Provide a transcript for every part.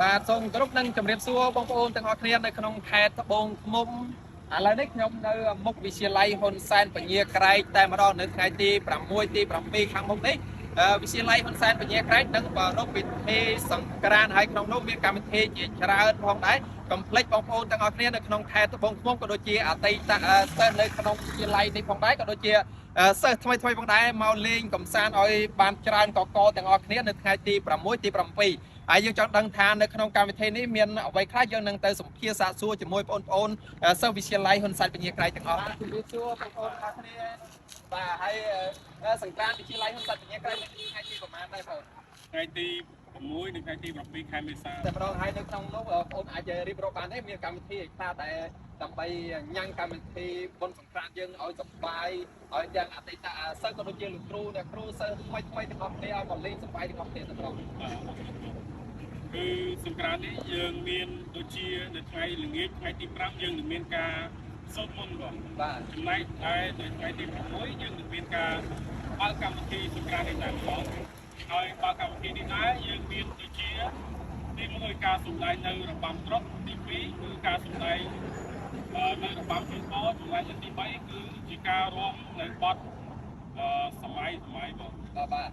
បាទសូមគោរពនឹងជម្រាបសួរបងប្អូនទាំងអស់គ្នានៅក្នុងខេត្តត្បូងឃ្មុំឥឡូវនេះខ្ញុំនៅមុខវិទ្យាល័យហ៊ុនសែនពញាក្រែកតែម្ដងនៅថ្ងៃទី6ទី7ខាងមុខនេះវិទ្យាល័យហ៊ុនសែនពញាក្រែកនឹងប្រារព្ធពិធីសង្ក្រាន្តហើយក្នុងនោះមានកម្មវិធីជាច្រើនផងដែរកុំភ្លេចបងប្អូនទាំងអស់គ្នានៅក្នុងខេត្តត្បូងឃ្មុំក៏ដូចជាអតីតសិស្សនៅក្នុងវិទ្យាល័យនេះផងដែរក៏ដូចជាសិស្សថ្មីផងដែរមកលេងកំសាន្តឲ្យបានច្រើនកកទាំងអស់គ្នានៅថ្ងៃទី6ទី7ហើយយើងចង់ដឹងថានៅក្នុងកម្មវិធីនេះមានអ្វីខ្លះយើងនឹងទៅសម្ភាសសាកសួរជាមួយបងប្អូនសិស្សវិទ្យាល័យហ៊ុនសែនពញាក្រែកទាំងអស់ជំរាបសួរបងប្អូនទាំងអស់គ្នាបាទហើយសង្ក្រាន្តវិទ្យាល័យហ៊ុនសែនពញាក្រែកនៅថ្ងៃទីប្រហែលដែរបងថ្ងៃទី6និងថ្ងៃទី7ខែមេសាតែម្ដងហើយនៅក្នុងនោះបងប្អូនអាចរៀបរាប់បានទេមានកម្មវិធីឯខ្លះដែលដើម្បីញ៉ាំងកម្មវិធីបុណ្យសង្ក្រាន្តយើងឲ្យសប្បាយឲ្យទាំងអតីតសិស្សក៏ដូចជាលោកគ្រូអ្នកគ្រូសិស្សថ្មីទាំងអស់គ្នាឲ្យមកលេងសប្បាយទាំងអស់គ្នាទៅក្នុងគឺសង្ក្រាន្តនេះយើងមានដូចជានៅថ្ងៃល្ងាចថ្ងៃទី5យើងនឹងមានការសូត្រមន្តបងបាទចំណែកឯនៅថ្ងៃទី6យើងនឹងមានការបើកកម្មវិធីសង្ក្រាន្តនេះតែម្ដងហើយបើកកម្មវិធីនេះដែរយើងមានដូចជាទី1ការសម្ដែងនៅរបាំត្រុកទី2គឺការសម្ដែងនៅរបាំជើងបចំណែកទី3គឺជាការរាំនៅបទសម័យបងបាទ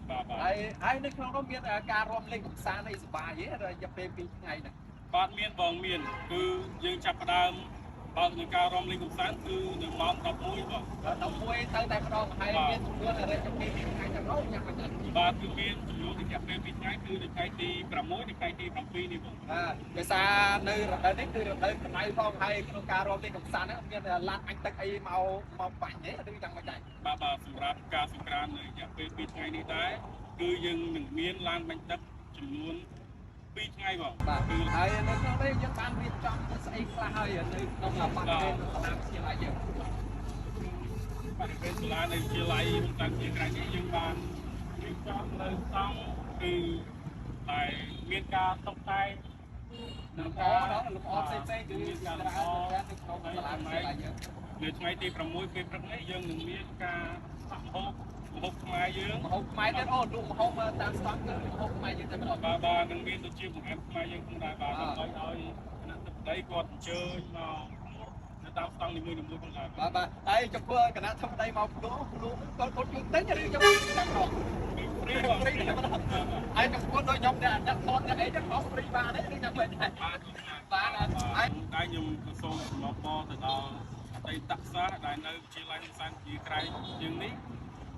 ហើយនៅក្នុងនោះមានការរួមលេងកម្សាន្តអីសប្បាយទេរយៈពេល2ថ្ងៃហ្នឹងបាទមានបងមានគឺយើងចាប់ផ្ដើមបើកនៃការរាំលេងកម្សាន្តគឺនៅម៉ោង11បង11ទៅតែម្ដងហើយមានចំនួនរយៈពេល2ថ្ងៃទាំងនោះយ៉ាងម៉េចដែរបាទគឺមានចំនួនរយៈពេល2ថ្ងៃគឺនៅថ្ងៃទី6និងថ្ងៃទី7នេះបងបាទដោយសារនៅរដូវនេះគឺរដូវក្តៅផងហើយក្នុងការរាំលេងកម្សាន្តហ្នឹងមានឡានអញទឹកអីមកបាញ់ទេឬយ៉ាងម៉េចដែរបាទសម្រាប់ការសង្ក្រាន្តនៅរយៈពេល2ថ្ងៃនេះដែរគឺយើងនឹងមានឡានបាញ់ទឹកចំនួន2ថ្ងៃបងបាទគឺហើយនៅក្នុងនេះយើងបានរៀបចំស្អីខ្លះហើយនៅក្នុងបរិវេណសាលាវិទ្យាល័យយើងបរិវេណសាលានៅវិទ្យាល័យហ៊ុនសែនពញាក្រែកនេះយើងបានរៀបចំនៅស្តង់គឺតែមានការតុបតែងលម្អផ្សេងគឺមានការល្អនៅក្នុងសាលាវិទ្យាល័យយើងនៅថ្ងៃទី6ពេលព្រឹកនេះយើងនឹងមានការសាក់ម្ហូបខ្មែរយើងម្ហូបខ្មែរទៀតអូលក់ម្ហូបតាមស្តង់គឺម្ហូបខ្មែរយើងតែម្ដងបាទនឹងមានដូចជាបង្អែមខ្មែរយើងផងដែរបាទដើម្បីឲ្យគណៈទឹកដីគាត់អញ្ជើញមកនៅតាមស្តង់នីមួយៗផងដែរបាទហើយចំពោះគណៈធម្មដីមកភ្លោគាត់ជួយទិញឬខ្ញុំចាំដល់ព្រីបងហើយចំពោះដូចខ្ញុំអ្នកថតអ្នកអីទៅខុសព្រីបានទេឬយ៉ាងម៉េចដែរបាទហើយខ្ញុំសូមសំណពរទៅដល់អតីតសិស្សដែលនៅវិទ្យាល័យហ៊ុនសែនពញាក្រែកយើងនេះ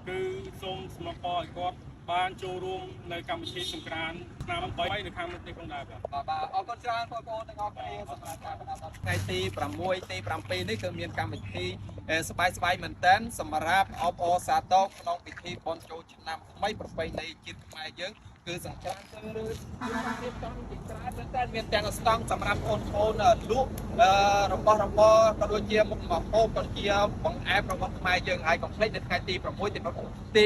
គឺសូមសំណពរឲ្យគាត់បានចូលរួមនៅកម្មវិធីសង្ក្រាន្តឆ្នាំ3នៅខាងមុខនេះផងដែរបាទអរគុណច្រើនបងប្អូនទាំងអស់គ្នាសម្រាប់ការបន្តថ្ងៃទី6ទី7នេះគឺមានកម្មវិធីសប្បាយមែនតើសម្រាប់អបអរសាទរក្នុងពិធីបុណ្យចូលឆ្នាំថ្មីប្រពៃណីជាតិខ្មែរយើងគឺសង្ក្រាន្តគឺរៀបចំជាច្រើនតែមានទាំងស្តង់សម្រាប់បងប្អូនលក់របស់របរក៏ដូចជាមុខម្ហូបក៏ជាបង្អែមរបស់ខ្មែរយើងហើយកុំភ្លេចនៅថ្ងៃទី6ទី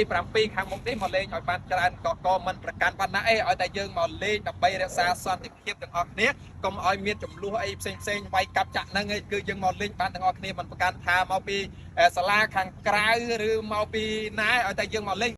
7ខាងមុខនេះមកលេងឲ្យបានច្រើនកមិនប្រកាន់បានណាអីឲ្យតែយើងមកលេងដើម្បីរក្សាសន្តិភាពទាំងអស់គ្នាកុំឲ្យមានចំនួនអីផ្សេងវាយកាប់ចាក់ហ្នឹងឯងគឺយើងមកលេងបានទាំងអស់គ្នាមិនប្រកាន់ថាមកពីសាលាខាងក្រៅឬមកពីណាឲ្យតែយើងមកលេង